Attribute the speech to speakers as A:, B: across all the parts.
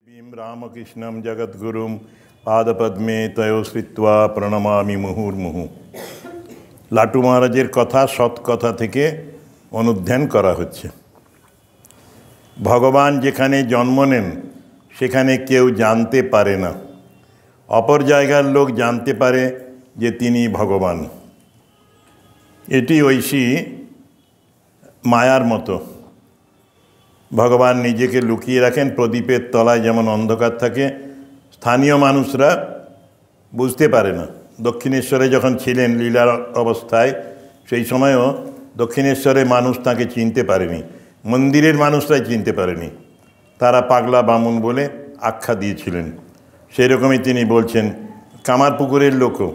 A: भीम रामकृष्णं जगद्गुरुं पादपद्मे तयो श्रित्वा प्रणमामि मुहुर्मुहु। लाटू महाराजेर कथा सत कथा थेके अनुध्यान करा हच्छे। भगवान जेखाने जन्म नेन सेखाने केउ जानते पारे ना, अपर जायगार लोक जानते पारे जे तिनी भगवान। एटी ओइसी मायार मतो। भगवान निजेके लुकिये राखें प्रदीपेर तलाय जेमन अंधकार थाके, स्थानीय मानुषरा बुझते पारे ना। दक्षिणेश्वरे जखन छिलेन लीलार अवस्थाय सेई समयও दक्षिणेश्वरे मानुष ताके चिनते पारेनी, मंदिरेर मानुषराई चिनते पारेनी। तारा पागला बामुन बोले आख्या दिएछिलेन। सेई रकमই তিনি বলছেন কামারপুকুরের লোকও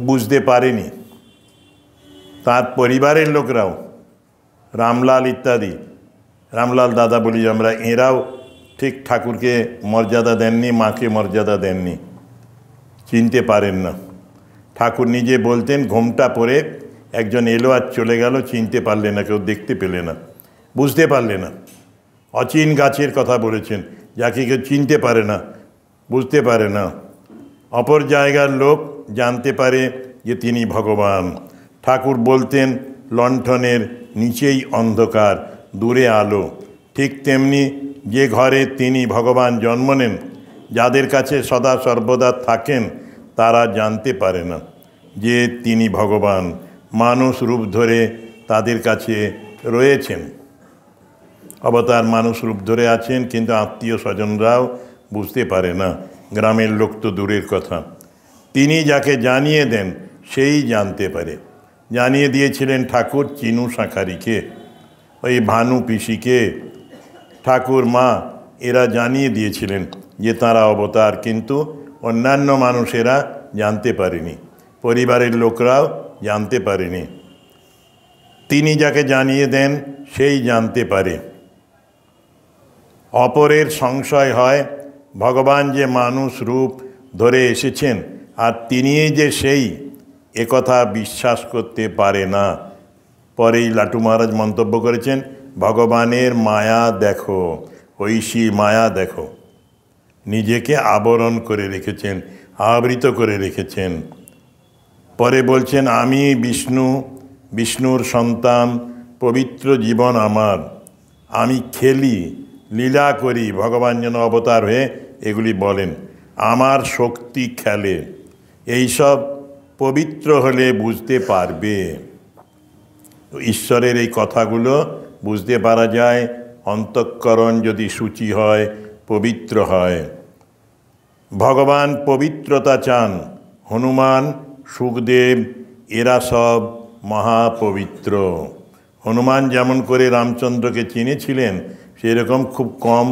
A: বুঝতে পারেনি, তার পরিবারের লোকরাও रामलाल इत्यादि रामलाल दादा बोली आमरा एराও ठीक ठाकुर के मर्यादा देनনি, माँ के मर्यादा देनনি, चिनते पारेन ना। ठाकुर निजे बोलतें घोमटा परे एकजन एलो आर चले गेल, चिनते पारले ना, केउ देखते पेले ना, बुझते पारले ना। अचिन गाछेर कथा बोलेছেন, जाके केउ चिनते पारे ना, बुझते पारे ना। अपर जायगार लोक जानते पारे जे तिनी भगवान। ठाकुर बोलतें लंठनेर नीचेई अंधकार दूरे आलो। ठीक तेमनी जे घरे तिनी भगवान जन्म नेन, जादेर काछे सदा सर्वदा थाकेन तारा जानते पारे ना जे तिनी भगवान। मानुष रूप धरे तादेर काछे रयेछेन, अवतार मानुष रूप धरे आछेन, किन्तु आत्मीय स्वजनराও बुझते पारे ना। ग्रामेर लोक तो दूरेर कथा। तिनी जाके जानिए देन सेई जानते पारे। जानिए दिएছিলেন ठाकुर चिनू शाखारीके, ওই भानु पिसीके, ठाकुर माँ एरा जानिए दिएছিলেন যে তারা अवतार, किन्तु अन्यान्य मानुषेरा जानते पारेनी, परिवारेर लोकराও जानते पारेनी। तिनी जाके जानिए देन सेई जानते पारे। अपरेर संशय হয় भगवान जे मानुष रूप धरे एसेছেন আর তিনিই যে সেই एकथा विश्वास करते पारे ना। परेই लाटू महाराज मंतब्य करेছেন भगवानेर माया देखो, ঐশী माया देखो। निजेके आवरण करे रेखेছেন, आवृत करे रेखेছেন। परे बोलছেন आमी विष्णु, विष्णुर सन्तान, पवित्र जीवन आमार, आमी खेली लीला करी। भगवान जेन अवतार हয়ে एगुली बोलेन, आमार शक्ति खेले। এই সব पवित्र हले बुझते पारबे। तो ईश्वरेर এই কথাগুলো बुझते पारा যায় अंतःकरण यदि शुचि হয়, पवित्र হয়। भगवान पवित्रता चान। हनुमान, सुखदेव एरा सब महापवित्र। हनुमान जेमन करे रामचंद्रके चिनेছিলেন, সেই রকম খুব কম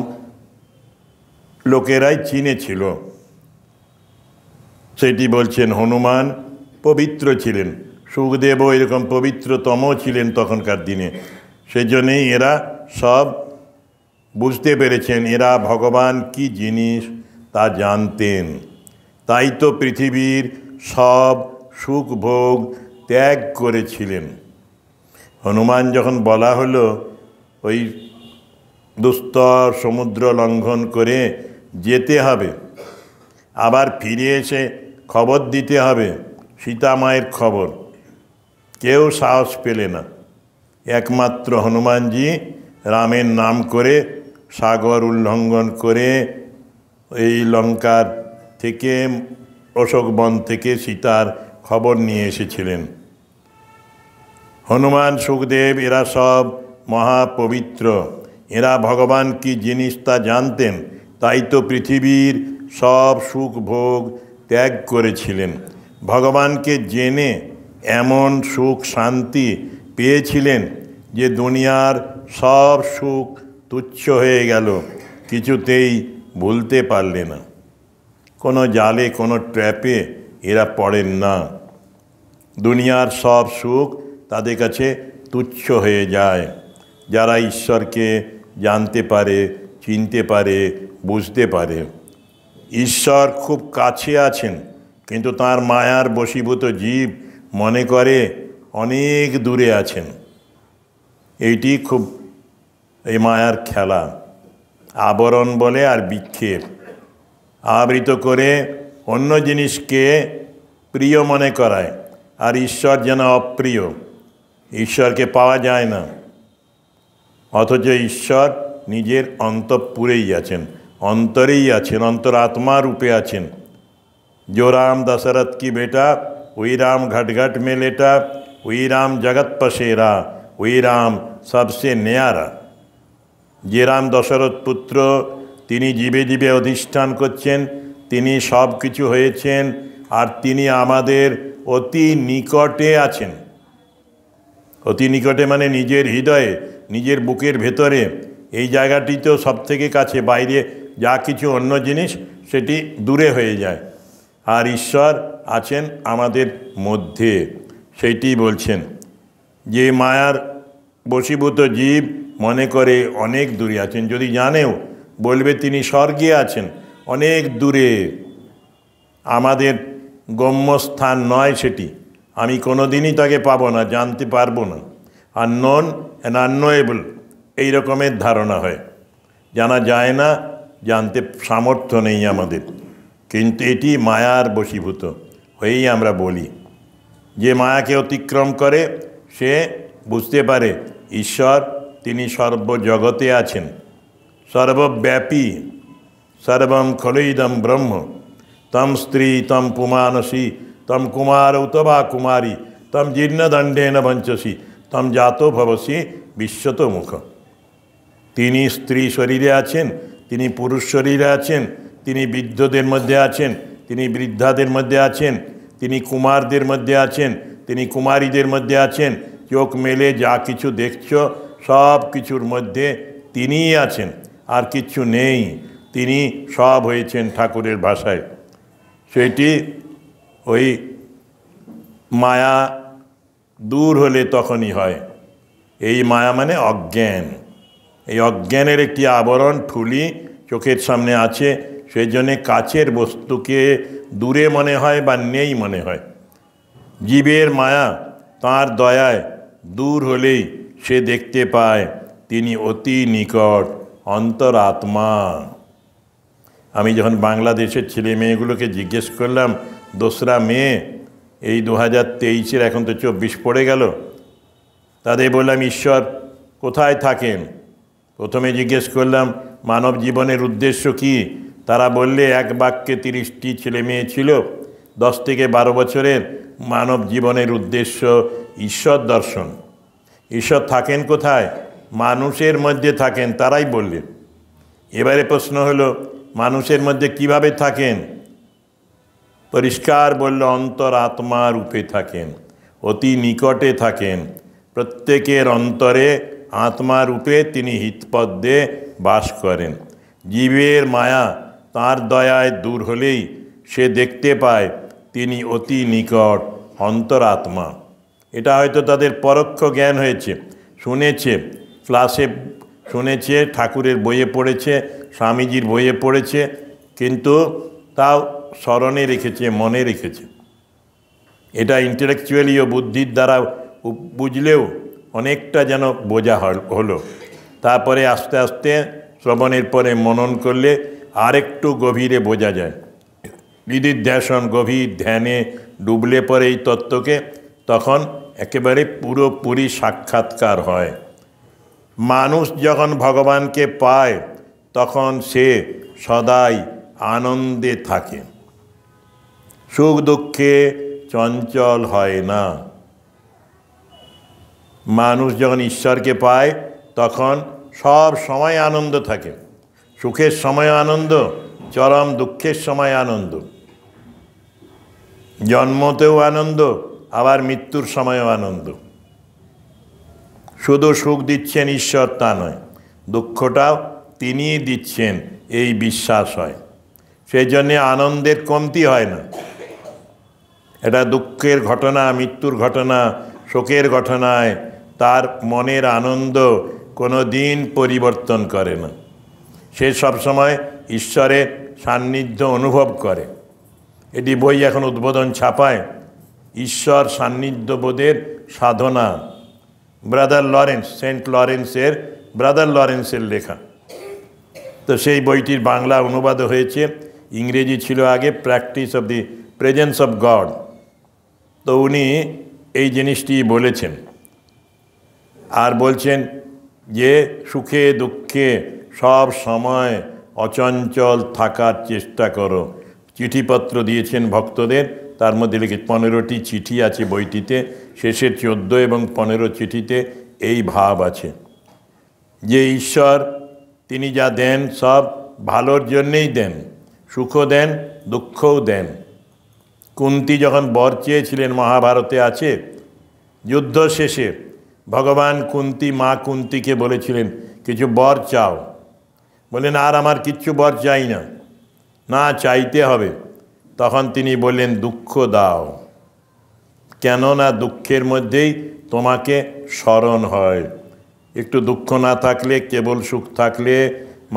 A: লোকেরাই চিনেছিল। সেটি বলছেন हनुमान पवित्र छिलेन, सुखदेव एरकम पवित्रतम छिलेन तखनकार दिने। सेजन्यई एरा सब बुझते पेरेछेन एरा भगवान की जिनिस ता जानतेन। ताई तो पृथिवीर सब सुख भोग त्याग करेछिलेन। हनुमान जखन बला हलो ओई दुस्तर समुद्र लंघन करे जेते हबे, आबार फिरे एसे खबर दीते हबे, सीता मायेर खबर, केउ साहस पेले ना। एकमात्र हनुमान जी रामेर नाम करे सागर उल्लंघन करे এই লঙ্কার থেকে অশোক বন থেকে সীতার খবর নিয়ে এসেছিলেন। হনুমান, সুখদেব এরা সব মহাপবিত্র। এরা ভগবান কি জিনিস তা জানতেন, তাই তো পৃথিবীর সব সুখ ভোগ ত্যাগ করেছিলেন। ভগবানকে জেনে এমন সুখ শান্তি পেয়েছিলেন যে দুনিয়ার সব সুখ তুচ্ছ হয়ে গেল, কিছুতেই ভুলতে পারলে না। কোনো জালে কোনো ট্র্যাপে এরা পড়েন না। দুনিয়ার সব সুখ তাদের কাছে তুচ্ছ হয়ে যায়। যারা ঈশ্বরকে জানতে পারে, চিনতে পারে, বুঝতে পারে। ঈশ্বর খুব কাছে আছেন, কিন্তু তার মায়ার বশীভূত জীব মনে করে অনেক দূরে আছেন। এইটি খুব এই মায়ার খেলা। আবরণ বলে আর বিক্ষেপ। আবৃত করে অন্য জিনিসকে প্রিয় মনে করায়, আর ঈশ্বর যেন অপ্রিয়, ঈশ্বরকে পাওয়া যায় না। অথচ ঈশ্বর নিজের অন্তঃপুরেই আছেন, অন্তরেই আছেন, অন্তরাত্মা রূপে আছেন। जो राम दशरथ की बेटा, वही राम घट घट में लेटा, वही राम जगत पसेरा, वही राम सबसे न्यारा। যে রাম দশরথ পুত্র, তিনি জীবে জীবে অধিষ্ঠান করছেন, তিনি সব কিছু হয়েছেন, আর তিনি আমাদের অতি নিকটে আছেন। অতি নিকটে মানে নিজের হৃদয়ে, নিজের বুকের ভেতরে। এই জায়গাটি তো সব থেকে কাছে, বাইরে যা কিছু অন্য জিনিস সেটি দূরে হয়ে যায়, আর ঈশ্বর আছেন আমাদের মধ্যে। সেইটি বলছেন যে মায়ার বশীভূত জীব মনে করে অনেক দূরে আছেন, যদি জানেও বলবে তিনি স্বর্গে আছেন, অনেক দূরে, আমাদের গম্যস্থান নয় সেটি, আমি কোনো দিনই তাকে পাবো না, জানতে পারবো না। আননোন অ্যান্ড আননোয়েবল এই রকমের ধারণা হয়, জানা যায় না, জানতে সামর্থ্য নেই আমাদের। কিন্তু এটি মায়ার বশীভূত হয়েই আমরা বলি। যে মায়াকে অতিক্রম করে সে বুঝতে পারে ঈশ্বর তিনি সর্বজগতে আছেন, সর্বব্যাপী। সর্বম খলুইদম ব্রহ্ম তম স্ত্রী তম পুমানসী তম কুমার উতবা কুমারী তম জীর্ণদণ্ডেন বঞ্চসী তম জাত ভবসী বিশ্বত মুখ। তিনি স্ত্রী শরীরে আছেন, তিনি পুরুষ শরীরে আছেন, তিনি বৃদ্ধদের মধ্যে আছেন, তিনি বৃদ্ধাদের মধ্যে আছেন, তিনি কুমারদের মধ্যে আছেন, তিনি কুমারীদের মধ্যে আছেন। চোখ মেলে যা কিছু দেখছ সব কিছুর মধ্যে তিনিই আছেন, আর কিছু নেই। তিনি সব হয়েছেন ঠাকুরের ভাষায়। সেটি ওই মায়া দূর হলে তখনই হয়। এই মায়া মানে অজ্ঞান। এই অজ্ঞানের একটি আবরণ ঠুলি চোখের সামনে আছে, সেই জন্যে কাছের বস্তুকে দূরে মনে হয় বা নেই মনে হয়। জীবের মায়া তাঁর দয়ায় দূর হলেই সে দেখতে পায় তিনি অতি নিকট, অন্তরাত্মা। আমি যখন বাংলাদেশের ছেলে মেয়েগুলোকে জিজ্ঞেস করলাম 2রা মে এই 2023, এখন তো 24 পড়ে গেল, তাদের বললাম ঈশ্বর কোথায় থাকেন। প্রথমে জিজ্ঞেস করলাম মানব জীবনের উদ্দেশ্য কি। তারা বললে এক বাক্যে 30টি ছেলে মেয়ে ছিল, 10 থেকে 12 বছরের। মানব জীবনের উদ্দেশ্য ঈশ্বর দর্শন। ঈশ্বর থাকেন কোথায়? মানুষের মধ্যে থাকেন, তারাই বললেন। এবারে প্রশ্ন হলো মানুষের মধ্যে কিভাবে থাকেন? পরিষ্কার বলল অন্তরাত্মা রূপে থাকেন, অতি নিকটে থাকেন, প্রত্যেকের অন্তরে আত্মা রূপে তিনি হিতপদ্মে বাস করেন। জীবের মায়া তাঁর দয়ায় দূর হলেই সে দেখতে পায় তিনি অতি নিকট, অন্তরাত্মা। এটা হয়তো তাদের পরোক্ষ জ্ঞান হয়েছে, শুনেছে, ক্লাসে শুনেছে, ঠাকুরের বইয়ে পড়েছে, স্বামীজির বইয়ে পড়েছে, কিন্তু তাও স্মরণে রেখেছে, মনে রেখেছে। এটা ইন্টেলেকচুয়ালি ও বুদ্ধির দ্বারা বুঝলেও অনেকটা যেন বোঝা হলো। তারপরে আস্তে আস্তে শ্রবণের পরে মনন করলে আরেকটু গভীরে বোঝা যায়। নিদিধ্যাসন, গভীর ধ্যানে ডুবলে পরে এই তত্ত্বকে, তখন একেবারে পুরোপুরি সাক্ষাৎকার হয়। মানুষ যখন ভগবানকে পায় তখন সে সদাই আনন্দে থাকে, সুখ দুঃখে চঞ্চল হয় না। মানুষ যখন ঈশ্বরকে পায় তখন সব সময় আনন্দ থাকে, সুখের সময় আনন্দ, চরম দুঃখের সময় আনন্দ, জন্মতেও আনন্দ, আবার মৃত্যুর সময়ও আনন্দ। শুধু সুখ দিচ্ছেন ঈশ্বর তা নয়, দুঃখটাও তিনিই দিচ্ছেন এই বিশ্বাস হয়। সেই জন্যে আনন্দের কমতি হয় না। এটা দুঃখের ঘটনা, মৃত্যুর ঘটনা, শোকের ঘটনায় তার মনের আনন্দ কোনো দিন পরিবর্তন করে না। সে সবসময় ঈশ্বরের সান্নিধ্য অনুভব করে। এটি বই এখন উদ্বোধন ছাপায়, ঈশ্বর সান্নিধ্যবোধের সাধনা, ব্রাদার লরেন্স, সেন্ট লরেন্সের, ব্রাদার লরেন্সের লেখা। তো সেই বইটির বাংলা অনুবাদ হয়েছে, ইংরেজি ছিল আগে, practice of the presence of god. তো উনি এই জিনিসটি বলেছেন, আর বলছেন যে সুখে দুঃখে সব সময় অচঞ্চল থাকার চেষ্টা করো। চিঠিপত্র দিয়েছেন ভক্তদের, তার মধ্যে লিখে 15টি চিঠি আছে বইটিতে, শেষের 14 এবং 15 চিঠিতে এই ভাব আছে যে ঈশ্বর তিনি যা দেন সব ভালোর জন্যেই দেন, সুখও দেন দুঃখও দেন। কুন্তী যখন বর চেয়েছিলেন, মহাভারতে আছে, যুদ্ধ শেষে ভগবান মা কুন্তীকে বলেছিলেন কিছু বর চাও, বললেন আর আমার কিচ্ছু বর চাই না, না চাইতে হবে। তখন তিনি বললেন দুঃখ দাও, কেননা দুঃখের মধ্যেই তোমাকে স্মরণ হয়। একটু দুঃখ না থাকলে, কেবল সুখ থাকলে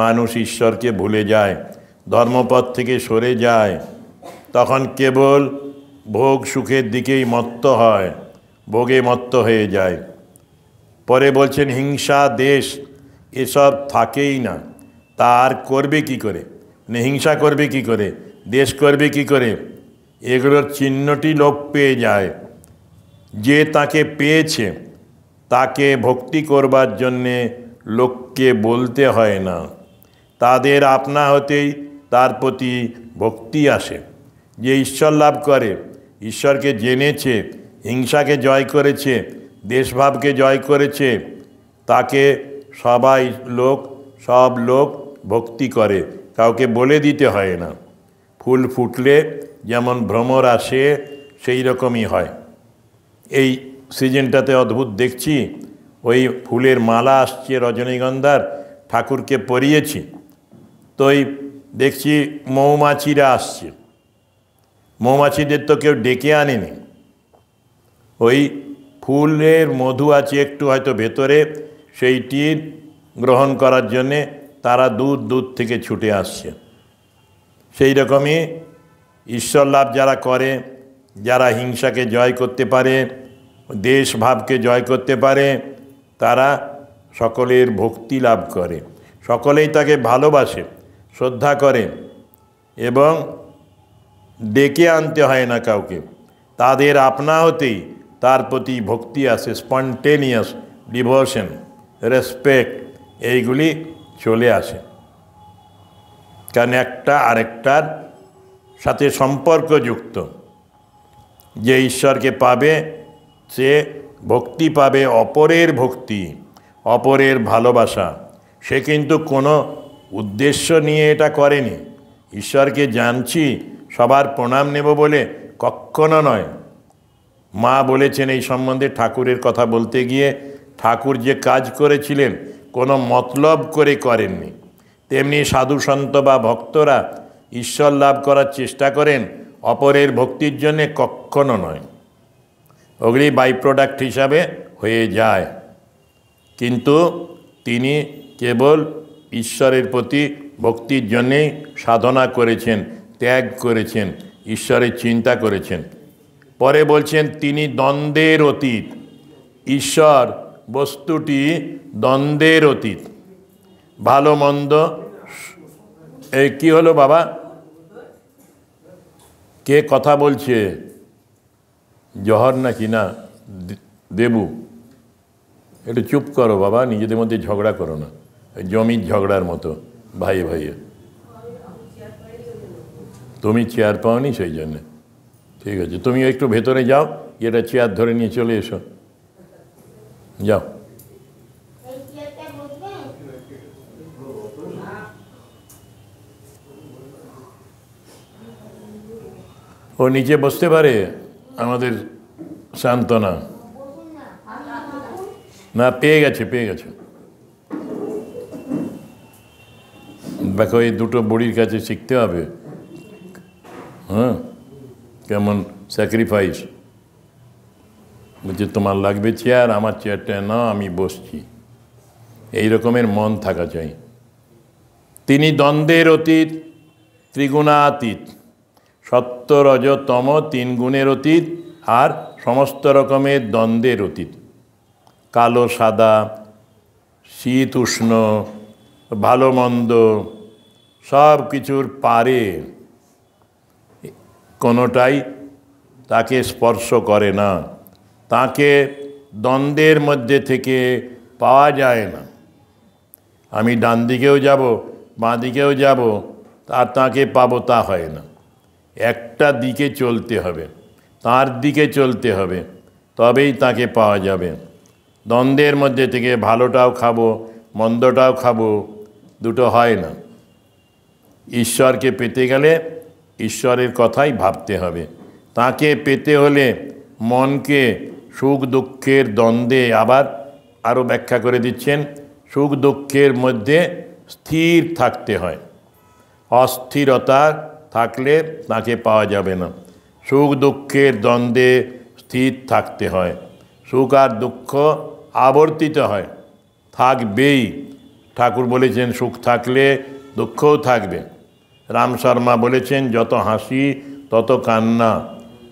A: মানুষ ঈশ্বরকে ভুলে যায়, ধর্মপথ থেকে সরে যায়, তখন কেবল ভোগ সুখের দিকেই মত্ত হয়, ভোগে মত্ত হয়ে যায়। পরে বলছেন হিংসা দেশ এসব থাকেই না, তার করবে কি করে, হিংসা করবে কি করে, দেশ করবে কি করে, এগুলোর চিহ্নটি লোক পেয়ে যায়। যে তাকে পেয়েছে তাকে ভক্তি করবার জন্যে লোককে বলতে হয় না, তাদের আপনা হতেই তার প্রতি ভক্তি আসে। যে ঈশ্বর লাভ করে, ঈশ্বরকে জেনেছে, হিংসাকে জয় করেছে, দেশভাবকে জয় করেছে, তাকে সব লোক ভক্তি করে, কাউকে বলে দিতে হয় না। ফুল ফুটলে যেমন ভ্রমর আসে, সেই রকমই হয়। এই সিজনটাতে অদ্ভুত দেখছি, ওই ফুলের মালা আসছে রজনীগন্ধার, ঠাকুরকে পরিয়েছি, তো ওই দেখছি মৌমাছিরা আসছে। মৌমাছিদের তো কেউ ডেকে আনেনি, ওই ফুলের মধু আছে একটু হয়তো ভেতরে, সেইটির গ্রহণ করার জন্যে তারা দূর থেকে ছুটে আসছে। সেই রকমই ঈশ্বর লাভ যারা করে, যারা হিংসাকে জয় করতে পারে, দেশ ভাবকে জয় করতে পারে, তারা সকলের ভক্তি লাভ করে, সকলেই তাকে ভালোবাসে, শ্রদ্ধা করে, এবং ডেকে আনতে হয় না কাউকে, তাদের আপনা হতেই তার প্রতি ভক্তি আসে, স্পন্টেনিয়াস ডিভোশন, রেসপেক্ট, এইগুলি চলে আসে। কারণ একটা আরেকটার সাথে সম্পর্কযুক্ত। যে ঈশ্বরকে পাবে সে ভক্তি পাবে, অপরের ভক্তি, অপরের ভালোবাসা। সে কিন্তু কোনো উদ্দেশ্য নিয়ে এটা করেনি, ঈশ্বরকে জানছি সবার প্রণাম নেব বলে কখনো নয়। মা বলেছেন এই সম্বন্ধে, ঠাকুরের কথা বলতে গিয়ে, ঠাকুর যে কাজ করেছিলেন কোনো মতলব করে করেননি, তেমনি সাধু সন্ত বা ভক্তরা ঈশ্বর লাভ করার চেষ্টা করেন অপরের ভক্তির জন্যে, কখনো নয়। ওগুলি বাই প্রোডাক্ট হিসাবে হয়ে যায়, কিন্তু তিনি কেবল ঈশ্বরের প্রতি ভক্তির জন্যেই সাধনা করেছেন, ত্যাগ করেছেন, ঈশ্বরের চিন্তা করেছেন। পরে বলছেন তিনি দ্বন্দ্বের অতীত, ঈশ্বর বস্তুটি দ্বন্দ্বের অতীত। ভালো মন্দ, এই কী হলো বাবা, কে কথা বলছে? জহর নাকি না দেবু? একটু চুপ করো বাবা, নিজেদের মধ্যে ঝগড়া করো না, জমির ঝগড়ার মতো ভাই ভাইয়ে। তুমি চেয়ার পাওনি সেই জন্যে, ঠিক আছে, তুমি একটু ভেতরে যাও, এটা চেয়ার ধরে নিয়ে চলে এসো, যাও। ও নিচে বসতে পারে, আমাদের সান্ত্বনা না, পেয়ে গেছে। দেখো এই দুটো বুড়ির কাছে শিখতে হবে, হ্যাঁ, কেমন স্যাক্রিফাইস। বলছে তোমার লাগবে চেয়ার, আমার চেয়ারটা না, আমি বসছি, এই রকমের মন থাকা চাই। তিনি দ্বন্দ্বের অতীত, ত্রিগুণাতীত, সত্য রজ তম 3 গুণের অতীত, আর সমস্ত রকমের দ্বন্দ্বের অতীত। কালো সাদা, শীত উষ্ণ, ভালো মন্দ, সব কিছুর পারে কোনোটাই তাকে স্পর্শ করে না, তাকে দ্বন্দ্বের মধ্যে থেকে পাওয়া যায় না। আমি ডান দিকেও যাব, বাঁ দিকেও যাব, আর তাকে পাবো তা হয় না। একটা দিকে চলতে হবে, তার দিকে চলতে হবে, তবেই তাকে পাওয়া যাবে। দ্বন্দ্বের মধ্যে থেকে ভালোটাও খাবো, মন্দটাও খাবো, দুটো হয় না। ঈশ্বরকে পেতে গেলে ঈশ্বরের কথাই ভাবতে হবে। তাকে পেতে হলে মনকে সুখ দুঃখের দ্বন্দ্বে, আবার আরও ব্যাখ্যা করে দিচ্ছেন, সুখ দুঃখের মধ্যে স্থির থাকতে হয়। অস্থিরতা থাকলে তাকে পাওয়া যাবে না। সুখ দুঃখের দ্বন্দ্বে স্থির থাকতে হয়। সুখ আর দুঃখ আবর্তিত হয়, থাকবেই। ঠাকুর বলেছেন সুখ থাকলে দুঃখও থাকবে। রাম শর্মা বলেছেন যত হাসি তত কান্না,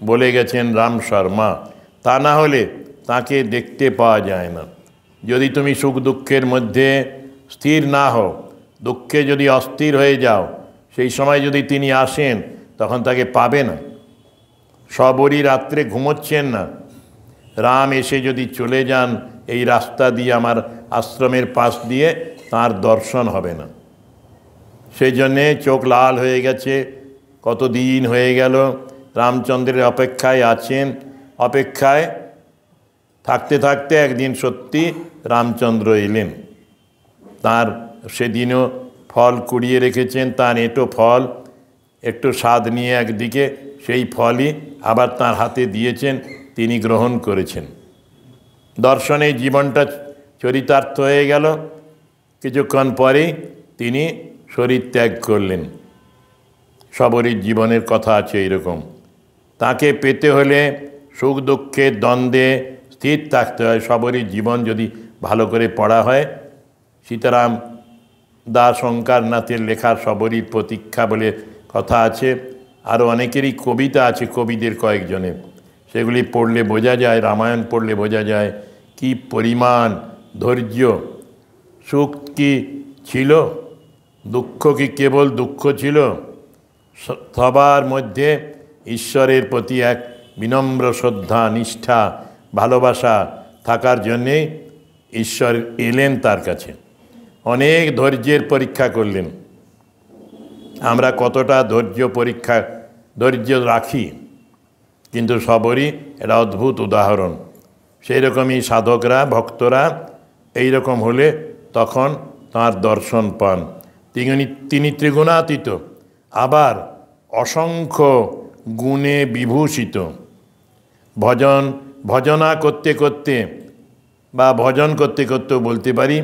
A: বলে গেছেন রাম শর্মা। তা না হলে তাকে দেখতে পাওয়া যায় না। যদি তুমি সুখ দুঃখের মধ্যে স্থির না হও, দুঃখে যদি অস্থির হয়ে যাও, সেই সময় যদি তিনি আসেন তখন তাকে পাবে না। সবরই রাত্রে ঘুমোচ্ছেন না, রাম এসে যদি চলে যান এই রাস্তা দিয়ে, আমার আশ্রমের পাশ দিয়ে, তার দর্শন হবে না। সেই জন্যে চোখ লাল হয়ে গেছে, কতদিন হয়ে গেল রামচন্দ্রের অপেক্ষায় আছেন। অপেক্ষায় থাকতে থাকতে একদিন সত্যি রামচন্দ্র এলেন। তার সেদিনও ফল কুড়িয়ে রেখেছেন, তার এঁটো ফল, একটু স্বাদ নিয়ে একদিকে, সেই ফলই আবার তার হাতে দিয়েছেন, তিনি গ্রহণ করেছেন। দর্শনে জীবনটা চরিতার্থ হয়ে গেল। কিছুক্ষণ পরেই তিনি শরীর ত্যাগ করলেন। সবরই জীবনের কথা আছে এইরকম। তাকে পেতে হলে সুখ দুঃখের দ্বন্দ্বে স্থির থাকতে হয়। সবরই জীবন যদি ভালো করে পড়া হয়, সীতারাম দাস ওঙ্কারনাথের লেখা সবরীর প্রতীক্ষা বলে কথা আছে। আরও অনেকেরই কবিতা আছে, কবিদের কয়েকজনের, সেগুলি পড়লে বোঝা যায়, রামায়ণ পড়লে বোঝা যায় কি পরিমাণ ধৈর্য। সুখ কি ছিল, দুঃখ কি কেবল দুঃখ ছিল? সবার মধ্যে ঈশ্বরের প্রতি এক বিনম্র শ্রদ্ধা, নিষ্ঠা, ভালোবাসা থাকার জন্যে ঈশ্বর এলেন তার কাছে, অনেক ধৈর্যের পরীক্ষা করলেন। আমরা কতটা ধৈর্য রাখি, কিন্তু সবরই এটা অদ্ভুত উদাহরণ। সেই রকমই সাধকরা, ভক্তরা এইরকম হলে তখন তাঁর দর্শন পান। তিনি ত্রিগুণাতীত, আবার অসংখ্য গুণে বিভূষিত। ভজনা করতে করতে বা ভজন করতে করতেও বলতে পারি,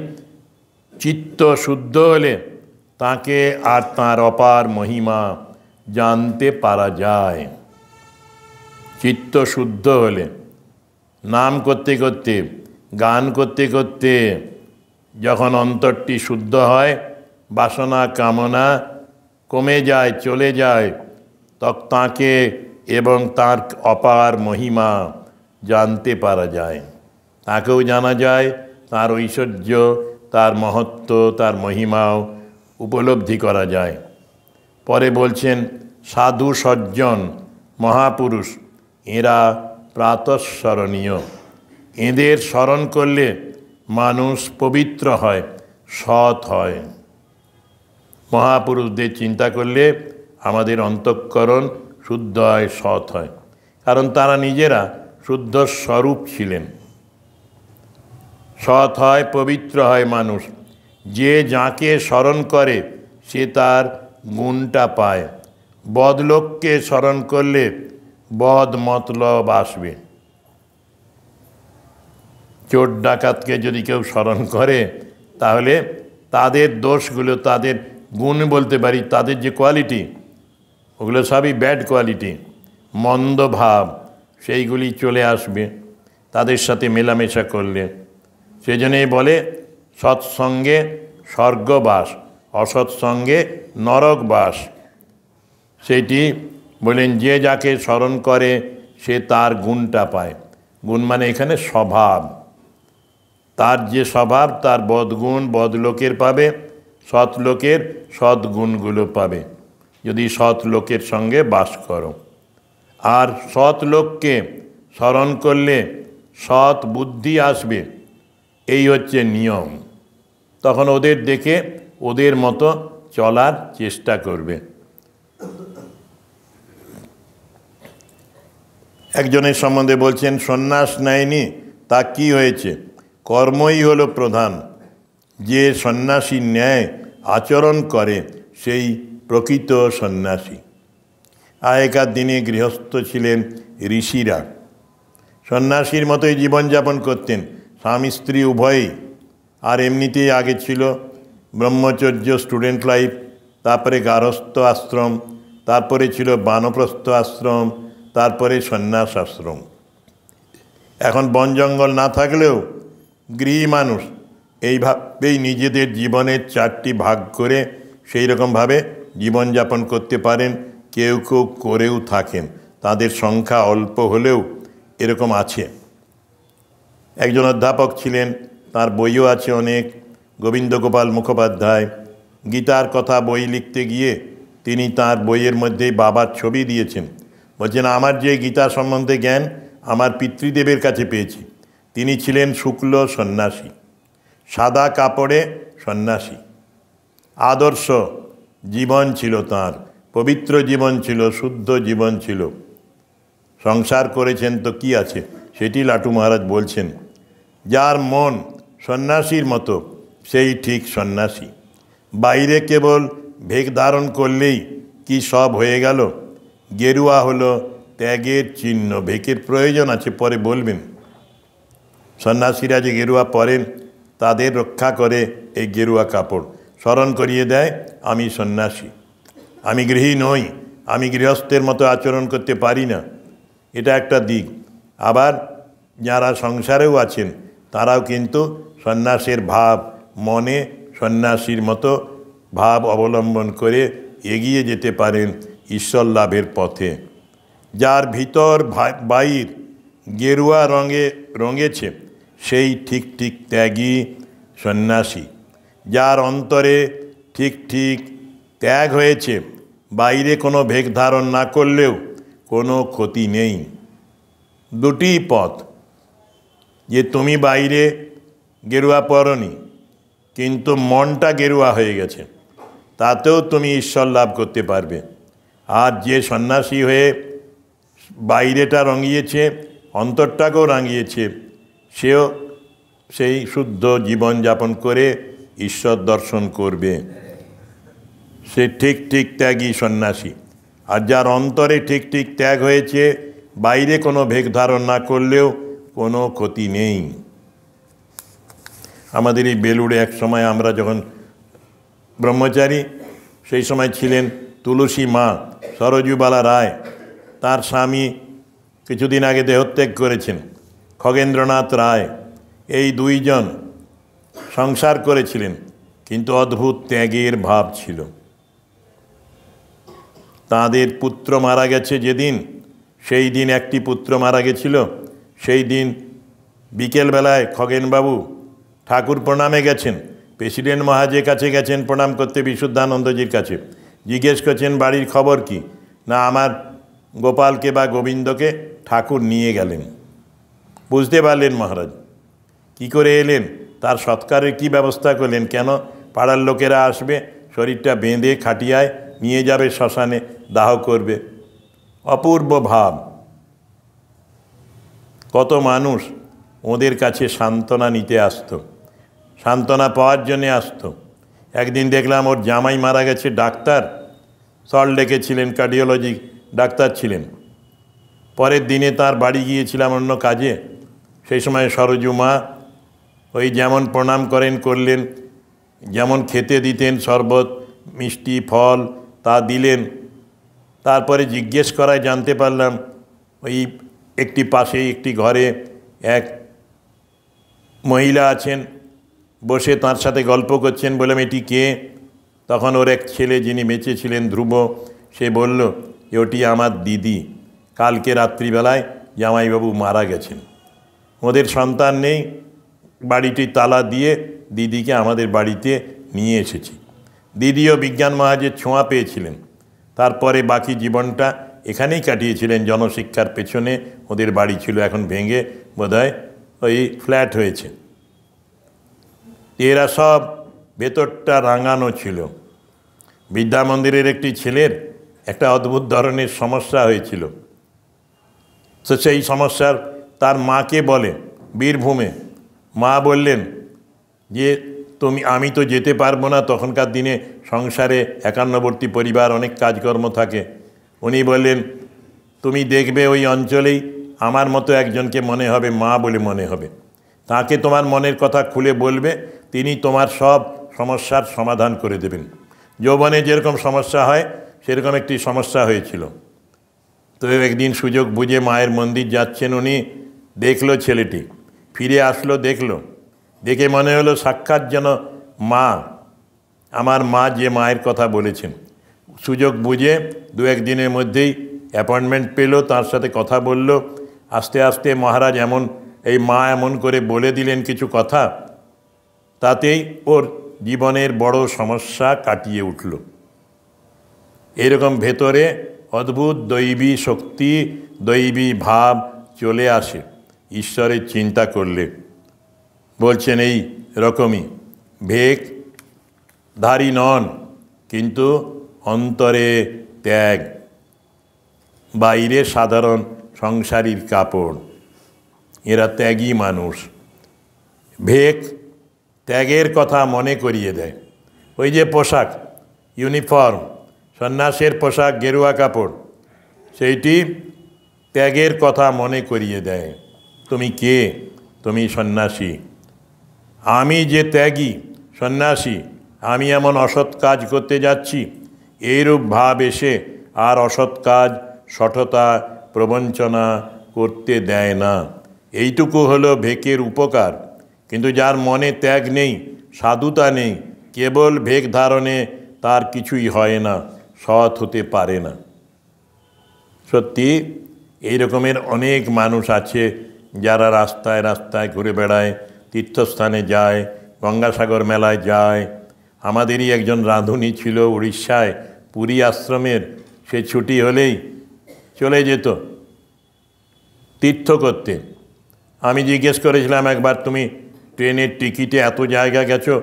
A: চিত্ত শুদ্ধ হলে তাকে আর তাঁর অপার মহিমা জানতে পারা যায়। চিত্ত শুদ্ধ হলে, নাম করতে করতে, গান করতে করতে যখন অন্তরটি শুদ্ধ হয়, বাসনা কামনা কমে যায়, চলে যায়, তখন তাঁকে এবং তাঁর অপার মহিমা জানতে পারা যায়। তাকেও জানা যায়, তাঁর ঐশ্বর্য, তার মহত্ব, তার মহিমাও উপলব্ধি করা যায়। পরে বলছেন সাধু সজ্জন মহাপুরুষ এরা প্রাতঃস্মরণীয়। এদের স্মরণ করলে মানুষ পবিত্র হয়, সৎ হয়। মহাপুরুষদের চিন্তা করলে আমাদের অন্তঃকরণ শুদ্ধ হয়, সৎ হয়, কারণ তারা নিজেরা শুদ্ধ স্বরূপ ছিলেন। সৎ হয়, পবিত্র হয় মানুষ। যে যাকে স্মরণ করে সে তার গুণটা পায়। বদলোককে স্মরণ করলে বদ মতলব আসবে। চোর ডাকাতকে যদি কেউ স্মরণ করে, তাহলে তাদের দোষগুলো, তাদের গুণ বলতে পারি, তাদের যে কোয়ালিটি, ওগুলো সবই ব্যাড কোয়ালিটি, মন্দ ভাব, সেইগুলি চলে আসবে তাদের সাথে মেলামেশা করলে। সেই জন্যই বলে সৎসঙ্গে স্বর্গবাস, অসৎসঙ্গে নরকবাস। সেইটি বলেন, যে যাকে স্মরণ করে সে তার গুণটা পায়। গুণ মানে এখানে স্বভাব, তার যে স্বভাব, তার বদগুণ বদলোকের পাবে, সৎ লোকের সৎ গুণগুলো পাবে যদি সৎ লোকের সঙ্গে বাস করো। আর সৎ লোককে স্মরণ করলে সৎ বুদ্ধি আসবে, এই হচ্ছে নিয়ম। তখন ওদের দেখে ওদের মতো চলার চেষ্টা করবে। একজনের সম্বন্ধে বলছেন, সন্ন্যাস নেয়নি তা কি হয়েছে? কর্মই হলো প্রধান। যে সন্ন্যাসী ন্যায় আচরণ করে সেই প্রকৃত সন্ন্যাসী। আগেকার দিনে গৃহস্থ ছিলেন ঋষিরা, সন্ন্যাসীর মতোই জীবনযাপন করতেন, স্বামী স্ত্রী উভয়ই। আর এমনিতেই আগে ছিল ব্রহ্মচর্য স্টুডেন্ট লাইফ, তারপরে গারস্থ আশ্রম, তারপরে ছিল বানপ্রস্থ আশ্রম, তারপরে সন্ন্যাস আশ্রম। এখন বন জঙ্গল না থাকলেও গৃহী মানুষ এইভাবেই নিজেদের জীবনের 4টি ভাগ করে সেই রকমভাবে জীবনযাপন করতে পারেন। কেউ কেউ করেও থাকেন, তাদের সংখ্যা অল্প হলেও এরকম আছে। একজন অধ্যাপক ছিলেন, তার বইও আছে অনেক, গোবিন্দ গোপাল মুখোপাধ্যায়। গীতার কথা বই লিখতে গিয়ে তিনি তার বইয়ের মধ্যেই বাবার ছবি দিয়েছেন। বলছেন, আমার যে গীতা সম্বন্ধে জ্ঞান আমার পিতৃদেবের কাছে পেয়েছি। তিনি ছিলেন শুক্ল সন্ন্যাসী, সাদা কাপড়ে সন্ন্যাসী। আদর্শ জীবন ছিল তাঁর, পবিত্র জীবন ছিল, শুদ্ধ জীবন ছিল। সংসার করেছেন তো কি আছে, সেটি লাটু মহারাজ বলছেন। যার মন সন্ন্যাসীর মতো সেই ঠিক সন্ন্যাসী। বাইরে কেবল ভেক ধারণ করলেই কি সব হয়ে গেল? গেরুয়া হলো ত্যাগের চিহ্ন। ভেকের প্রয়োজন আছে, পরে বলবেন। সন্ন্যাসীরা যে গেরুয়া পরেন তাদের রক্ষা করে এই গেরুয়া কাপড়, স্মরণ করিয়ে দেয় আমি সন্ন্যাসী, আমি গৃহী নই, আমি গৃহস্থের মতো আচরণ করতে পারি না। এটা একটা দিক। আবার যারা সংসারেও আছেন তারাও কিন্তু সন্ন্যাসের ভাব মনে, সন্ন্যাসীর মতো ভাব অবলম্বন করে এগিয়ে যেতে পারেন ঈশ্বর লাভের পথে। যার ভিতর বাইর গেরুয়া রঙেছে সেই ঠিক ঠিক ত্যাগী সন্ন্যাসী। যার অন্তরে ঠিক ঠিক ত্যাগ হয়েছে, বাইরে কোনো ভেক ধারণ না করলেও কোনো ক্ষতি নেই। দুটি পথ, যে তুমি বাইরে গেরুয়া পরনি কিন্তু মনটা গেরুয়া হয়ে গেছে, তাতেও তুমি ঈশ্বর লাভ করতে পারবে। আর যে সন্ন্যাসী হয়ে বাইরেটা রঙিয়েছে, অন্তরটাকেও রাঙিয়েছে, সেও সেই শুদ্ধ জীবনযাপন করে ঈশ্বর দর্শন করবে। সে ঠিক ঠিক ত্যাগী সন্ন্যাসী। আর যার অন্তরে ঠিক ঠিক ত্যাগ হয়েছে, বাইরে কোনো ভেক ধারণ না করলেও কোনো ক্ষতি নেই। আমাদের এই বেলুড়ে এক সময় আমরা যখন ব্রহ্মচারী, সেই সময় ছিলেন তুলসী মা সরজুবালা রায়। তার স্বামী কিছুদিন আগে দেহত্যাগ করেছেন, খগেন্দ্রনাথ রায়। এই দুইজন সংসার করেছিলেন, কিন্তু অদ্ভুত ত্যাগের ভাব ছিল। তাদের পুত্র মারা গেছে যেদিন, সেই দিন একটি পুত্র মারা গেছিল। সেই দিন বিকেলবেলায় খগেনবাবু ঠাকুর প্রণামে গেছেন, প্রেসিডেন্ট মহারাজের কাছে গেছেন প্রণাম করতে, বিশুদ্ধানন্দজির কাছে। জিজ্ঞেস করছেন বাড়ির খবর কি? না, আমার গোপালকে বা গোবিন্দকে ঠাকুর নিয়ে গেলেন। বুঝতে পারলেন মহারাজ। কি করে এলেন, তার সৎকারের কি ব্যবস্থা করলেন? কেন পাড়ার লোকেরা আসবে, শরীরটা বেঁধে খাটিয়ায় নিয়ে যাবে শ্মশানে, দাহ করবে। অপূর্ব ভাব। কত মানুষ ওদের কাছে সান্ত্বনা নিতে আসতো, সান্ত্বনা পাওয়ার জন্যে আসতো। একদিন দেখলাম ওর জামাই মারা গেছে, ডাক্তার সল্টলেকে ছিলেন, কার্ডিওলজি ডাক্তার ছিলেন। পরের দিনে তার বাড়ি গিয়েছিলাম অন্য কাজে। সেই সময় সরজু মা ওই যেমন প্রণাম করলেন, যেমন খেতে দিতেন শরবত মিষ্টি ফল তা দিলেন। তারপরে জিজ্ঞেস করায় জানতে পারলাম ওই একটি পাশেই একটি ঘরে এক মহিলা আছেন, বসে তার সাথে গল্প করছেন। বললাম এটি কে? তখন ওর এক ছেলে যিনি বেঁচে ছিলেন, ধ্রুব, সে বলল ওটি আমার দিদি, কালকে রাত্রিবেলায় জামাইবাবু মারা গেছেন, ওদের সন্তান নেই, বাড়িটি তালা দিয়ে দিদিকে আমাদের বাড়িতে নিয়ে এসেছি। দিদিও বিজ্ঞান মহারাজের ছোঁয়া পেয়েছিলেন। তারপরে বাকি জীবনটা এখানেই কাটিয়েছিলেন, জনশিক্ষার পেছনে। ওদের বাড়ি ছিল, এখন ভেঙে বোধহয় ওই ফ্ল্যাট হয়েছে। এরা সব ভেতরটা রাঙানো ছিল। বিদ্যা মন্দিরের একটি ছেলের একটা অদ্ভুত ধরনের সমস্যা হয়েছিল। তো সেই সমস্যার তার মাকে বলে বীরভূমে। মা বললেন যে আমি তো যেতে পারবো না, তখনকার দিনে সংসারে একান্নবর্তী পরিবার, অনেক কাজকর্ম থাকে। উনি বললেন তুমি দেখবে ওই অঞ্চলেই আমার মতো একজনকে মনে হবে, মা বলে মনে হবে, তাকে তোমার মনের কথা খুলে বলবে, তিনি তোমার সব সমস্যার সমাধান করে দেবেন। যৌবনে যেরকম সমস্যা হয় সেরকম একটি সমস্যা হয়েছিল। তো একদিন সুযোগ বুঝে মায়ের মন্দির যাচ্ছেন উনি, দেখলো ছেলেটি, ফিরে আসলো, দেখে মনে হলো সাক্ষাৎ যেন মা, আমার মা যে মায়ের কথা বলেছেন। সুযোগ বুঝে দু একদিনের মধ্যেই অ্যাপয়েন্টমেন্ট পেল, তার সাথে কথা বলল। আস্তে আস্তে মহারাজ এই মা এমন করে বলে দিলেন কিছু কথা, তাতেই ওর জীবনের বড় সমস্যা কাটিয়ে উঠল। এরকম ভেতরে অদ্ভুত দৈবী শক্তি, দৈবী ভাব চলে আসে ঈশ্বরের চিন্তা করলে। বলছেন এই রকমই ভেকধারী নন, কিন্তু অন্তরে ত্যাগ, বাইরে সাধারণ সংসারীর কাপড়। এরা ত্যাগী মানুষ। ভেক ত্যাগের কথা মনে করিয়ে দেয়। ওই যে পোশাক, ইউনিফর্ম, সন্ন্যাসের পোশাক, গেরুয়া কাপড়, সেইটি ত্যাগের কথা মনে করিয়ে দেয়। তুমি কে? তুমি সন্ন্যাসী। আমি যে ত্যাগী সন্ন্যাসী, আমি এমন অসৎ কাজ করতে যাচ্ছি, এইরূপ ভাব এসে আর অসৎ কাজ, শঠতা, প্রবঞ্চনা করতে দেয় না। এইটুকু হলো ভেকের উপকার। কিন্তু যার মনে ত্যাগ নেই, সাধুতা নেই, কেবল ভেক ধারণে তার কিছুই হয় না, সৎ হতে পারে না। সত্যি এই রকমের অনেক মানুষ আছে যারা রাস্তায় রাস্তায় ঘুরে বেড়ায়, তীর্থস্থানে যায়, গঙ্গাসাগর মেলায় যায়। আমাদেরই একজন রাঁধুনি ছিল উড়িষ্যায়, পুরী আশ্রমের। সে ছুটি হলেই চলে যেত তীর্থ করতে। আমি জিজ্ঞেস করেছিলাম একবার, তুমি ট্রেনের টিকিটে এত জায়গা গেছো,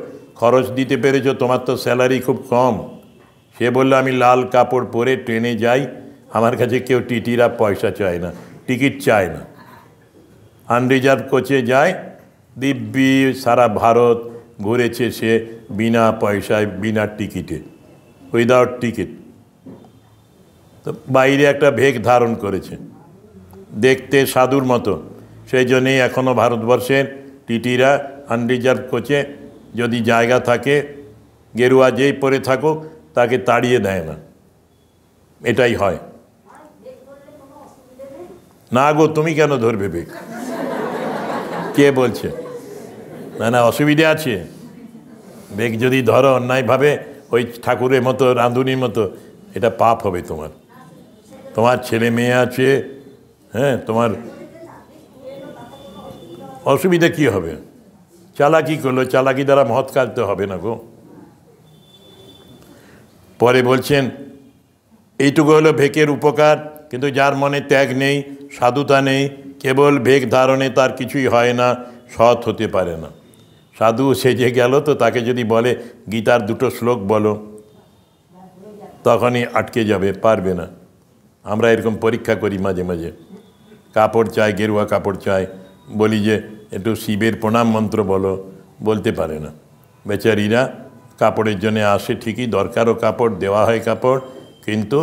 A: খরচ দিতে পেরেছো, তোমার তো স্যালারি খুব কম। সে বলল আমি লাল কাপড় পরে ট্রেনে যাই, আমার কাছে কেউ টিটিরা পয়সা চায় না, টিকিট চায় না। আনরিজার্ভ কোচে যায়, দিব্যি সারা ভারত ঘুরেছে সে বিনা পয়সায়, বিনা টিকিটে, উইদাউট টিকিট। তো বাইরে একটা ভেক ধারণ করেছে, দেখতে সাধুর মতো। সেই জন্যেই এখনও ভারতবর্ষের টিটিরা আনরিজার্ভ কোচে যদি জায়গা থাকে, গেরুয়া যেই পরে থাকুক তাকে তাড়িয়ে দেয় না। এটাই হয়। না গো, তুমি কেন ধরবে বেগ? কে বলছে? না, অসুবিধে আছে। বেগ যদি ধরো অন্যায়ভাবে, ওই ঠাকুরের মতো, রাঁধুনির মতো, এটা পাপ হবে তোমার। তোমার ছেলে মেয়ে আছে, হ্যাঁ, তোমার অসুবিধা কি হবে? চালাকি করলো, চালাকি দ্বারা মহৎ কাজ তো হবে না গো। পরে বলছেন এইটুকু হলো ভেকের উপকার। কিন্তু যার মনে ত্যাগ নেই, সাধুতা নেই, কেবল ভেক ধারণে তার কিছুই হয় না, সৎ হতে পারে না। সাধু সেজে গেল তো তাকে যদি বলে গীতার 2টো শ্লোক বলো, তখনই আটকে যাবে, পারবে না। আমরা এরকম পরীক্ষা করি মাঝে মাঝে। কাপড় চাই, গেরুয়া কাপড় চাই, বলি যে একটু শিবের প্রণাম মন্ত্র বলো, বলতে পারে না। বেচারীরা কাপড়ের জন্য আসে ঠিকই, দরকারও কাপড়, দেওয়া হয় কাপড়, কিন্তু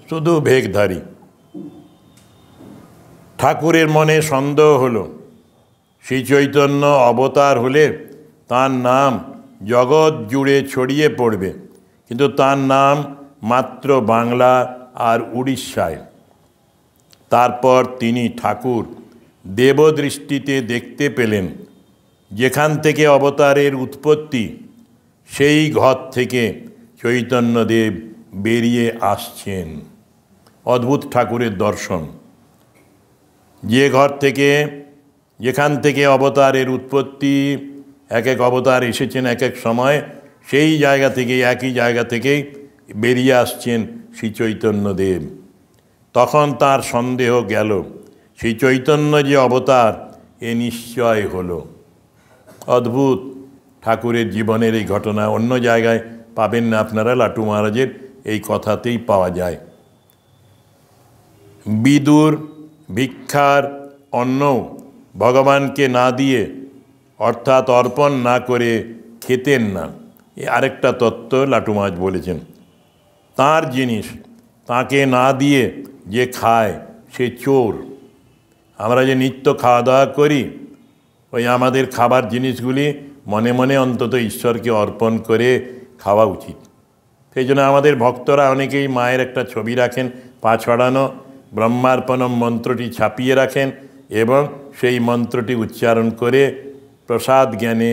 A: শুধু ভেকধারী। ঠাকুরের মনে সন্দেহ হলো, শ্রী চৈতন্য অবতার হলে তার নাম জগৎ জুড়ে ছড়িয়ে পড়বে, কিন্তু তার নাম মাত্র বাংলা আর উড়িষ্যায়। তারপর তিনি ঠাকুর দেবদৃষ্টিতে দেখতে পেলেন, যেখান থেকে অবতারের উৎপত্তি, সেই ঘর থেকে চৈতন্যদেব বেরিয়ে আসছেন। অদ্ভুত ঠাকুরের দর্শন। যে ঘর থেকে, যেখান থেকে অবতারের উৎপত্তি, এক এক অবতার এসেছেন এক এক সময়, সেই জায়গা থেকে, একই জায়গা থেকেই বেরিয়ে আসছেন শ্রী চৈতন্যদেব। তখন তার সন্দেহ গেল, শ্রী চৈতন্য যে অবতার এ নিশ্চয় হলো। অদ্ভুত ঠাকুরের জীবনের এই ঘটনা, অন্য জায়গায় পাবেন না আপনারা, লাটু মহারাজের এই কথাতেই পাওয়া যায়। বিদুর ভিক্ষার অন্ন ভগবানকে না দিয়ে, অর্থাৎ অর্পণ না করে খেতেন না। এ আরেকটা তত্ত্ব লাটু মহারাজ বলেছেন। তার জিনিস তাকে না দিয়ে যে খায় সে চোর। আমরা যে নিত্য খাওয়া দাওয়া করি, ওই আমাদের খাবার জিনিসগুলি মনে মনে অন্তত ঈশ্বরকে অর্পণ করে খাওয়া উচিত। সেই জন্য আমাদের ভক্তরা অনেকেই মায়ের একটা ছবি রাখেন, পা ছড়ানো, ব্রহ্মার্পণম মন্ত্রটি ছাপিয়ে রাখেন এবং সেই মন্ত্রটি উচ্চারণ করে প্রসাদ জ্ঞানে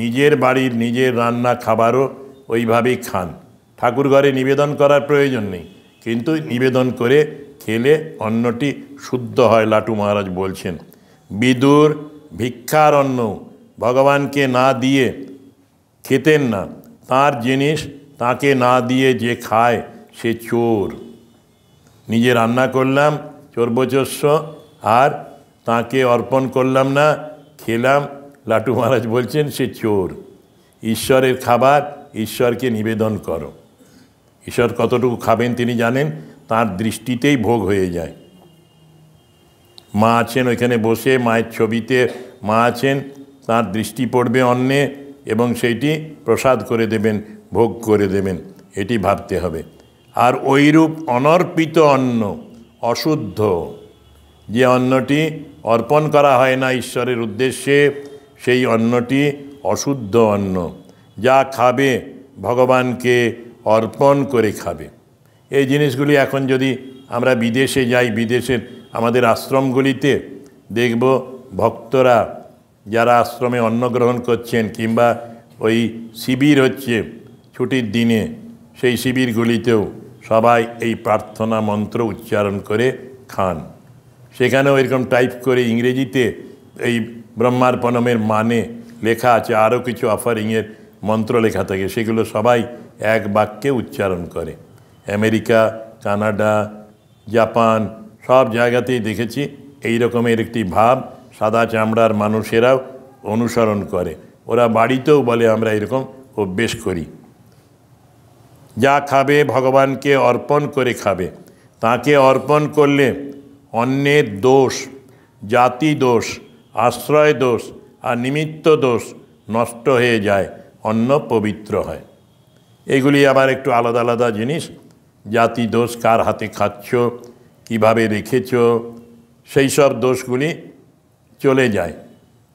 A: নিজের বাড়ির নিজের রান্না খাবারও ওইভাবেই খান। ঠাকুর ঘরে নিবেদন করার প্রয়োজন নেই, কিন্তু নিবেদন করে খেলে অন্নটি শুদ্ধ হয়, লাটু মহারাজ বলছেন। বিদুর ভিক্ষার অন্ন ভগবানকে না দিয়ে খেতেন না, তার জিনিস তাকে না দিয়ে যে খায় সে চোর। নিজে রান্না করলাম চর্বচস্য, আর তাকে অর্পণ করলাম না, খেলাম, লাটু মহারাজ বলছেন সে চোর। ঈশ্বরের খাবার ঈশ্বরকে নিবেদন করো। ঈশ্বর কতটুকু খাবেন তিনি জানেন, তার দৃষ্টিতেই ভোগ হয়ে যায়। মা আছেন ওইখানে বসে, মায়ের ছবিতে মা আছেন, তার দৃষ্টি পড়বে অন্নে এবং সেইটি প্রসাদ করে দেবেন, ভোগ করে দেবেন, এটি ভাবতে হবে। আর ওইরূপ অনর্পিত অন্ন অশুদ্ধ, যে অন্নটি অর্পণ করা হয় না ঈশ্বরের উদ্দেশ্যে, সেই অন্নটি অশুদ্ধ অন্ন। যা খাবে ভগবানকে অর্পণ করে খাবে। এই জিনিসগুলি এখন যদি আমরা বিদেশে যাই, বিদেশের আমাদের আশ্রমগুলিতে দেখব ভক্তরা যারা আশ্রমে অন্ন গ্রহণ করছেন, কিংবা ওই শিবির হচ্ছে ছুটির দিনে, সেই শিবিরগুলিতেও সবাই এই প্রার্থনা মন্ত্র উচ্চারণ করে খান। সেখানেও এরকম টাইপ করে ইংরেজিতে এই ব্রহ্মার্পণমের মানে লেখা আছে, আরও কিছু অফারিংয়ের মন্ত্র লেখা থাকে, সেগুলো সবাই এক বাক্যে উচ্চারণ করে। আমেরিকা, কানাডা, জাপান সব জায়গাতেই দেখেছি এই রকমের একটি ভাব সাদা চামড়ার মানুষেরাও অনুসরণ করে। ওরা বাড়িতেও বলে আমরা এরকম অভ্যেস করি। যা খাবে ভগবানকে অর্পণ করে খাবে। তাকে অর্পণ করলে অন্যের দোষ, জাতি দোষ, আশ্রয় দোষ আর নিমিত্ত দোষ নষ্ট হয়ে যায়, অন্ন পবিত্র হয়। এগুলি আবার একটু আলাদা আলাদা জিনিস। জাতি দোষ, কার হাতে খাচ্ছ, কিভাবে রেখেছ, সেই সব দোষগুলি চলে যায়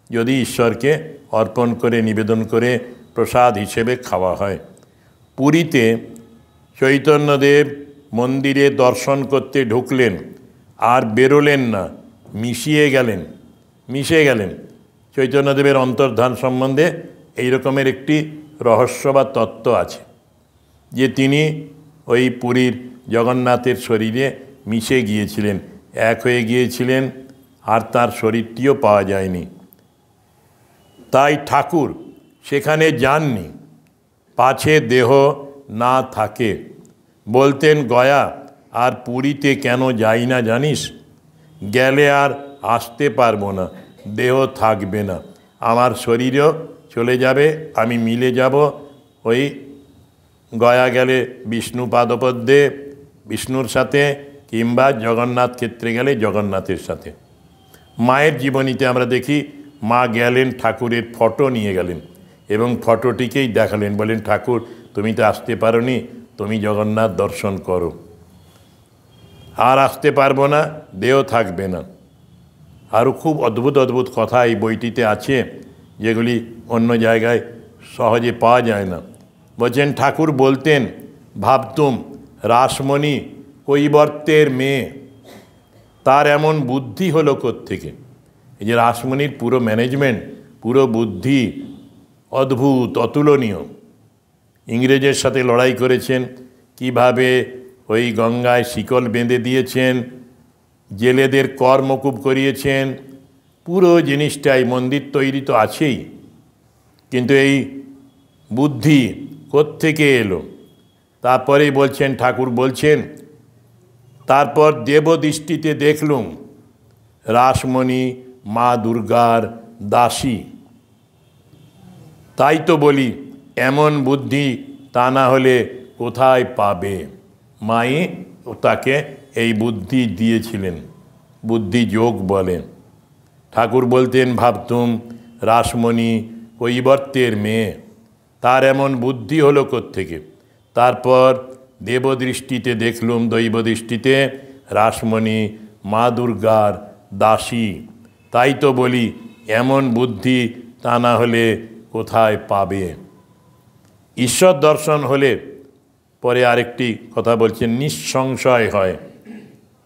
A: যদি ঈশ্বরকে অর্পণ করে নিবেদন করে প্রসাদ হিসেবে খাওয়া হয়। পুরীতে চৈতন্যদেব মন্দিরে দর্শন করতে ঢুকলেন আর বেরোলেন না, মিশে গেলেন। চৈতন্যদেবের অন্তর্ধান সম্বন্ধে এই রকমের একটি রহস্য বা তত্ত্ব আছে যে তিনি ওই পুরীর জগন্নাথের শরীরে মিশে গিয়েছিলেন, এক হয়ে গিয়েছিলেন, আর তার শরীরটিও পাওয়া যায়নি। তাই ঠাকুর সেখানে যাননি, পাছে দেহ না থাকে। বলতেন, গয়া আর পুরীতে কেন যাই না জানিস? গেলে আর আসতে পারবো না, দেহ থাকবে না, আমার শরীরও চলে যাবে, আমি মিলে যাব ওই গয়া গেলে বিষ্ণু পাদপদ্মে বিষ্ণুর সাথে, কিংবা জগন্নাথ ক্ষেত্রে গেলে জগন্নাথের সাথে। মায়ের জীবনীতে আমরা দেখি মা গেলেন, ঠাকুরের ফটো নিয়ে গেলেন এবং ফটোটিকেই দেখালেন, বলেন ঠাকুর তুমি তো আসতে পারোনি, তুমি জগন্নাথ দর্শন করো। আর আসতে পারবো না, দেহ থাকবে না। আরও খুব অদ্ভুত অদ্ভুত কথা এই বইটিতে আছে, যেগুলি অন্য জায়গায় সহজে পাওয়া যায় না। বলছেন ঠাকুর বলতেন, ভাবতুম রাসমণি কৈবর্তের মেয়ে, তার এমন বুদ্ধি হলো কোত্থেকে? এই যে রাসমণির পুরো ম্যানেজমেন্ট, পুরো বুদ্ধি অদ্ভুত, অতুলনীয়। ইংরেজের সাথে লড়াই করেছেন, কিভাবে ওই গঙ্গায় শিকল বেঁধে দিয়েছেন, জেলেদের কর মকুব করিয়েছেন, পুরো জিনিসটাই। মন্দির তৈরি তো আছেই, কিন্তু এই বুদ্ধি কোত্থেকে এলো? তারপরেই বলছেন, ঠাকুর বলছেন, তারপর দেবদৃষ্টিতে দেখলুম রাসমণি মা দুর্গার দাসী। তাই তো বলি, এমন বুদ্ধি তা না হলে কোথায় পাবে? মাই তাকে এই বুদ্ধি দিয়েছিলেন, বুদ্ধি যোগ বলে। ঠাকুর বলতেন, ভাবতুম রাসমণি কৈবর্তের মেয়ে, তার এমন বুদ্ধি হলো কোত্থেকে? তারপর দেবদৃষ্টিতে দেখলুম, দৈবদৃষ্টিতে, রাসমণি মা দুর্গার দাসী। তাই তো বলি, এমন বুদ্ধি তা না হলে কোথায় পাবে? ঈশ্বর দর্শন হলে পরে আরেকটি কথা বলছেন, নিঃসংশয় হয়।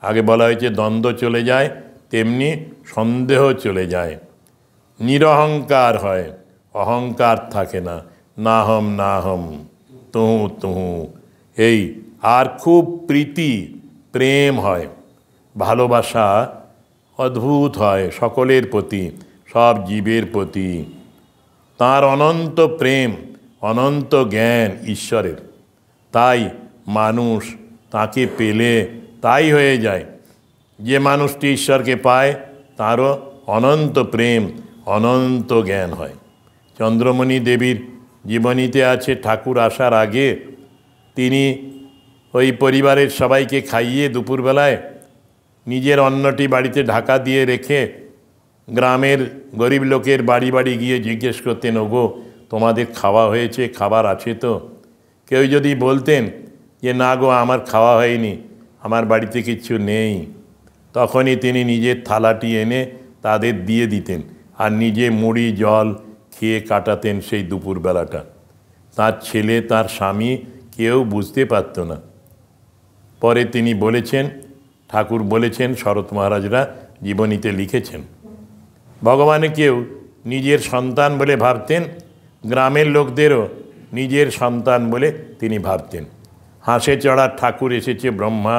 A: আগে বলা হয়েছে দ্বন্দ্ব চলে যায়, তেমনি সন্দেহ চলে যায়। নিরহংকার হয়, অহংকার থাকে না। নাহম নাহম, তুহু তুহু, এই। আর খুব প্রীতি প্রেম হয়, ভালোবাসা অদ্ভুত হয় সকলের প্রতি, সব জীবের প্রতি। তার অনন্ত প্রেম, অনন্ত জ্ঞান ঈশ্বরের। তাই মানুষ তাকে পেলে তাই হয়ে যায়। যে মানুষটি ঈশ্বরকে পায় তারও অনন্ত প্রেম, অনন্ত জ্ঞান হয়। চন্দ্রমণি দেবীর জীবনীতে আছে, ঠাকুর আসার আগে তিনি ওই পরিবারের সবাইকে খাইয়ে দুপুরবেলায় নিজের অন্নটি বাড়িতে ঢাকা দিয়ে রেখে গ্রামের গরিব লোকের বাড়ি বাড়ি গিয়ে জিজ্ঞেস করতেন, ওগো তোমাদের খাওয়া হয়েছে, খাবার আছে তো? কেউ যদি বলতেন যে না গো আমার খাওয়া হয়নি, আমার বাড়িতে কিচ্ছু নেই, তখনই তিনি নিজের থালাটি এনে তাদের দিয়ে দিতেন আর নিজে মুড়ি জল খেয়ে কাটাতেন সেই দুপুরবেলাটা। তার ছেলে, তার স্বামী কেউ বুঝতে পারত না। পরে তিনি বলেছেন, ঠাকুর বলেছেন, শরৎ মহারাজরা জীবনীতে লিখেছেন, ভগবানকেও নিজের সন্তান বলে ভাবতেন, গ্রামের লোকদেরও নিজের সন্তান বলে তিনি ভাবতেন। হাঁসে চড়া ঠাকুর এসেছে ব্রহ্মা,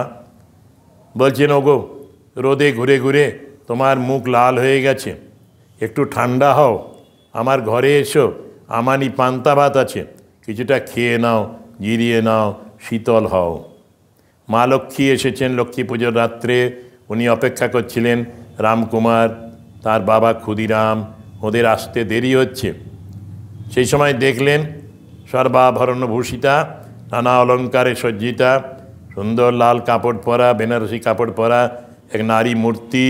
A: বলছেন, ওগো রোদে ঘুরে ঘুরে তোমার মুখ লাল হয়ে গেছে, একটু ঠান্ডা হও, আমার ঘরে এসো, আমারই পান্তা ভাত আছে, কিছুটা খেয়ে নাও, জিরিয়ে নাও, শীতল হও। মা লক্ষ্মী এসেছেন লক্ষ্মী পুজোর রাত্রে, উনি অপেক্ষা করছিলেন রামকুমার, তার বাবা ক্ষুদিরাম, ওদের আসতে দেরি হচ্ছে। সেই সময় দেখলেন সর্বাভরণ ভূষিতা, নানা অলঙ্কারে সজ্জিতা, সুন্দর লাল কাপড় পরা, বেনারসি কাপড় পরা এক নারী মূর্তি।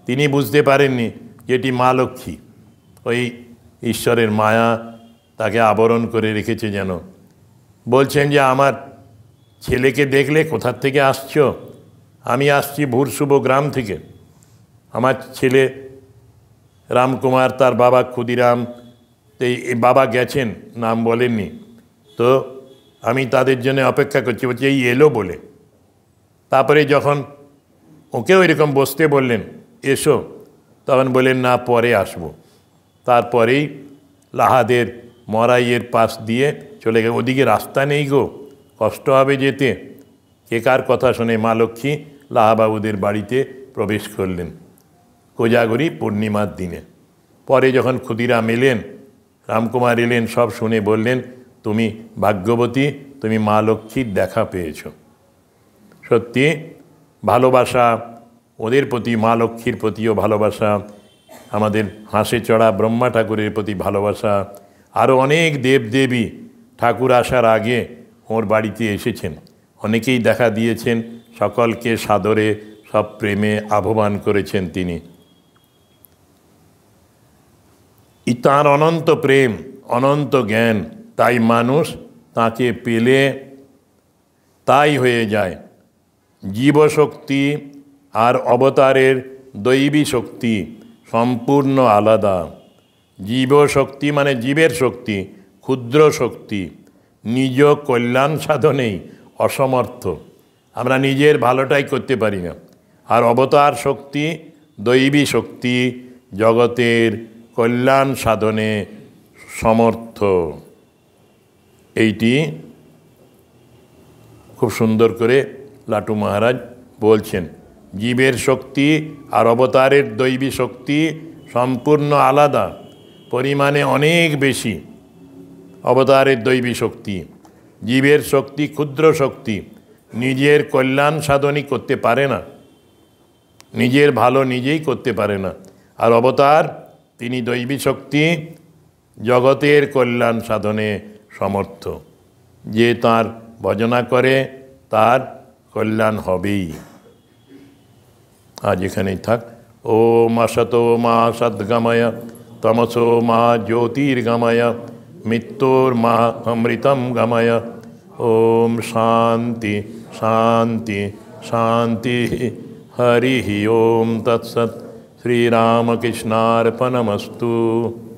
A: তিনি বুঝতে পারেননি যেটি মা লক্ষ্মী, ওই ঈশ্বরের মায়া তাকে আবরণ করে রেখেছে যেন। বলছেন যে আমার ছেলেকে দেখলে কোথার থেকে আসছো? আমি আসছি ভুরশুভ গ্রাম থেকে। আমার ছেলে রামকুমার, তার বাবা ক্ষুদিরাম, এই বাবা গেছেন, নাম বলেননি, তো আমি তাদের জন্য অপেক্ষা করছি। বলছি এই এলো বলে। তারপরে যখন ওকেও এরকম বসতে বললেন, এসো, তখন বললেন না পরে আসবো। তারপরেই লাহাদের মরাইয়ের পাশ দিয়ে চলে গেল। ওদিকে রাস্তা নেই গো, কষ্ট হবে যেতে। কে কার কথা শুনে মা লক্ষ্মী লাহাবাবুদের বাড়িতে প্রবেশ করলেন কোজাগরী পূর্ণিমার দিনে। পরে যখন ক্ষুদিরাম এলেন, রামকুমার এলেন, সব শুনে বললেন, তুমি ভাগ্যবতী, তুমি মা লক্ষ্মীর দেখা পেয়েছ। সত্যি ভালোবাসা ওদের প্রতি, মা লক্ষ্মীর প্রতিও ভালোবাসা, আমাদের হাঁসে চড়া ব্রহ্মা ঠাকুরের প্রতি ভালোবাসা, আরও অনেক দেবদেবী ঠাকুর আসার আগে ওর বাড়িতে এসেছেন, অনেকেই দেখা দিয়েছেন, সকলকে সাদরে সব প্রেমে আহ্বান করেছেন তিনি। তাঁর অনন্ত প্রেম, অনন্ত জ্ঞান, তাই মানুষ তাকে পেলে তাই হয়ে যায়। জীবশক্তি আর অবতারের দৈবী শক্তি সম্পূর্ণ আলাদা। জীবশক্তি মানে জীবের শক্তি, ক্ষুদ্র শক্তি, নিজ কল্যাণ সাধনেই অসমর্থ, আমরা নিজের ভালোটাই করতে পারি না। আর অবতার শক্তি, দৈবী শক্তি, জগতের কল্যাণ সাধনে সমর্থ। এইটি খুব সুন্দর করে লাটু মহারাজ বলছেন। জীবের শক্তি আর অবতারের দৈবী শক্তি সম্পূর্ণ আলাদা, পরিমাণে অনেক বেশি। অবতারের দৈবী শক্তি। জীবের শক্তি ক্ষুদ্র শক্তি, নিজের কল্যাণ সাধনই করতে পারে না, নিজের ভালো নিজেই করতে পারে না। আর অবতার তিনি দৈবী শক্তি, জগতের কল্যাণ সাধনে সমর্থ। যে তার ভজনা করে তার কল্যাণ হবেই। আজ এখানেই থাক। ওম আসতো মা সদ্গময় তমসো মা জ্যোতির্গময় মৃত্যুর মা অমৃতম গময়। ওম শান্তি শান্তি শান্তি। হরি ওম তৎসৎ। শ্রীরামকৃষ্ণার্পণমস্তু।